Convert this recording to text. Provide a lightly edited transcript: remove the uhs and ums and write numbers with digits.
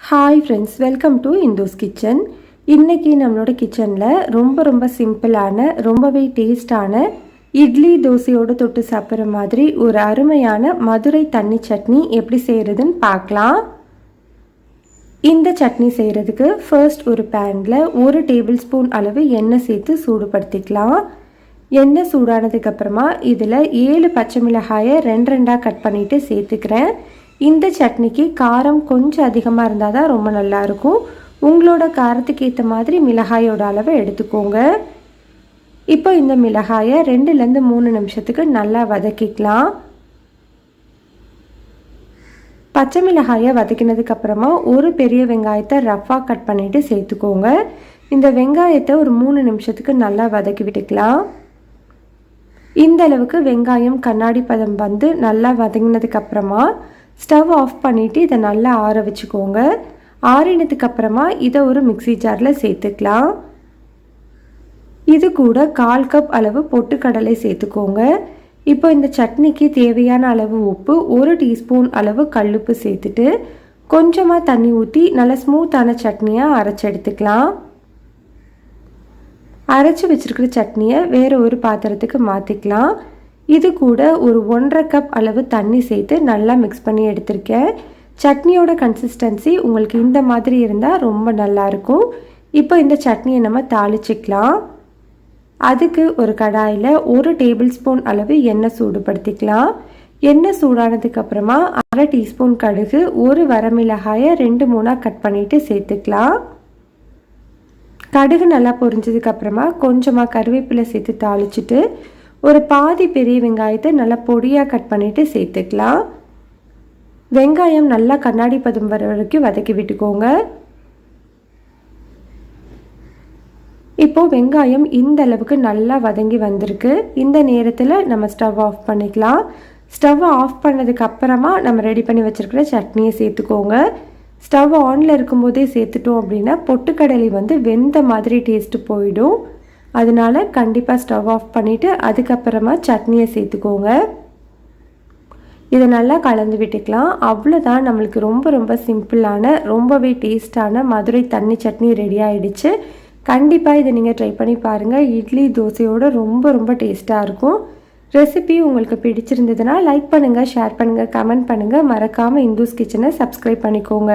Hi friends, welcome to Indhu's kitchen. இன்றைக்கி நம்மளோட கிச்சனில் ரொம்ப சிம்பிளான ரொம்பவே டேஸ்டான இட்லி தோசையோடு தொட்டு சாப்பிட்ற மாதிரி ஒரு அருமையான மதுரை தண்ணி சட்னி எப்படி செய்கிறதுன்னு பார்க்கலாம். இந்த சட்னி செய்கிறதுக்கு ஃபர்ஸ்ட் ஒரு பேனில் 1 டேபிள் ஸ்பூன் அளவு எண்ணெய் சேர்த்து சூடுபடுத்திக்கலாம். எண்ணெய் சூடானதுக்கப்புறமா இதில் 7 பச்சை மிளகாயை 2 கட் பண்ணிவிட்டு சேர்த்துக்கிறேன். இந்த சட்னிக்கு காரம் கொஞ்சம் அதிகமாக இருந்தால் தான் ரொம்ப நல்லாயிருக்கும். உங்களோட காரத்துக்கு ஏற்ற மாதிரி மிளகாயோட அளவை எடுத்துக்கோங்க. இப்போ இந்த மிளகாயை 2லேருந்து 3 நிமிஷத்துக்கு நல்லா வதக்கிக்கலாம். பச்சை மிளகாயை வதக்கினதுக்கப்புறமா ஒரு பெரிய வெங்காயத்தை ரஃப்பாக கட் பண்ணிவிட்டு சேர்த்துக்கோங்க. இந்த வெங்காயத்தை ஒரு 3 நிமிஷத்துக்கு நல்லா வதக்கி விட்டுக்கலாம். இந்த அளவுக்கு வெங்காயம் கண்ணாடி பதம் வந்து நல்லா வதங்கினதுக்கப்புறமா ஸ்டவ் ஆஃப் பண்ணிவிட்டு இதை நல்லா ஆற வச்சுக்கோங்க. ஆறினதுக்கப்புறமா இதை ஒரு மிக்ஸி ஜாரில் சேர்த்துக்கலாம். இது கூட 1/4 கப் அளவு பொட்டுக்கடலை சேர்த்துக்கோங்க. இப்போ இந்த சட்னிக்கு தேவையான அளவு உப்பு, 1 டீஸ்பூன் அளவு கல்லுப்பு சேர்த்துட்டு கொஞ்சமாக தண்ணி ஊற்றி நல்லா ஸ்மூத்தான சட்னியாக அரைச்சி எடுத்துக்கலாம். அரைச்சி வச்சுருக்கிற சட்னியை வேறு ஒரு பாத்திரத்துக்கு மாற்றிக்கலாம். இது கூட ஒரு 1/2 கப் அளவு தண்ணி சேர்த்து நல்லா மிக்ஸ் பண்ணி எடுத்திருக்கேன். சட்னியோட கன்சிஸ்டன்சி உங்களுக்கு இந்த மாதிரி இருந்தால் ரொம்ப நல்லாயிருக்கும். இப்போ இந்த சட்னியை நம்ம தாளிச்சிக்கலாம். அதுக்கு ஒரு கடாயில் 1 டேபிள் ஸ்பூன் அளவு எண்ணெய் சூடுபடுத்திக்கலாம். எண்ணெய் சூடானதுக்கப்புறமா 1/2 டீஸ்பூன் கடுகு, 1 வரமிளகாயை 2-3 கட் பண்ணிவிட்டு சேர்த்துக்கலாம். கடுகு நல்லா பொரிஞ்சதுக்கப்புறமா கொஞ்சமாக கருவேப்பிலை சேர்த்து தாளிச்சிட்டு ஒரு பாதி பெரிய வெங்காயத்தை நல்லா பொடியாக கட் பண்ணிவிட்டு சேர்த்துக்கலாம். வெங்காயம் நல்லா கண்ணாடி பதம் வர வரைக்கும் வதக்கி விட்டுக்கோங்க. இப்போது வெங்காயம் இந்த அளவுக்கு நல்லா வதங்கி வந்திருக்கு. இந்த நேரத்தில் நம்ம ஸ்டவ் ஆஃப் பண்ணிக்கலாம். ஸ்டவ் ஆஃப் பண்ணதுக்கப்புறமா நம்ம ரெடி பண்ணி வச்சுருக்கிற சட்னியை சேர்த்துக்கோங்க. ஸ்டவ் ஆனில் இருக்கும்போதே சேர்த்துட்டோம் அப்படின்னா பொட்டுக்கடலை வந்து வெந்த மாதிரி டேஸ்ட்டு போயிடும். அதனால் கண்டிப்பாக ஸ்டவ் ஆஃப் பண்ணிவிட்டு அதுக்கப்புறமா சட்னியை சேர்த்துக்கோங்க. இதை நல்லா கலந்து விட்டுக்கலாம். அவ்வளோதான், நம்மளுக்கு ரொம்ப சிம்பிளான ரொம்பவே டேஸ்டான மதுரை தண்ணி சட்னி ரெடி ஆகிடுச்சு. கண்டிப்பாக இதை நீங்கள் ட்ரை பண்ணி பாருங்கள். இட்லி தோசையோடு ரொம்ப டேஸ்ட்டாக இருக்கும். ரெசிபி உங்களுக்கு பிடிச்சிருந்ததுன்னா லைக் பண்ணுங்கள், ஷேர் பண்ணுங்கள், கமெண்ட் பண்ணுங்கள். மறக்காமல் இந்துஸ் கிச்சனை சப்ஸ்கிரைப் பண்ணிக்கோங்க.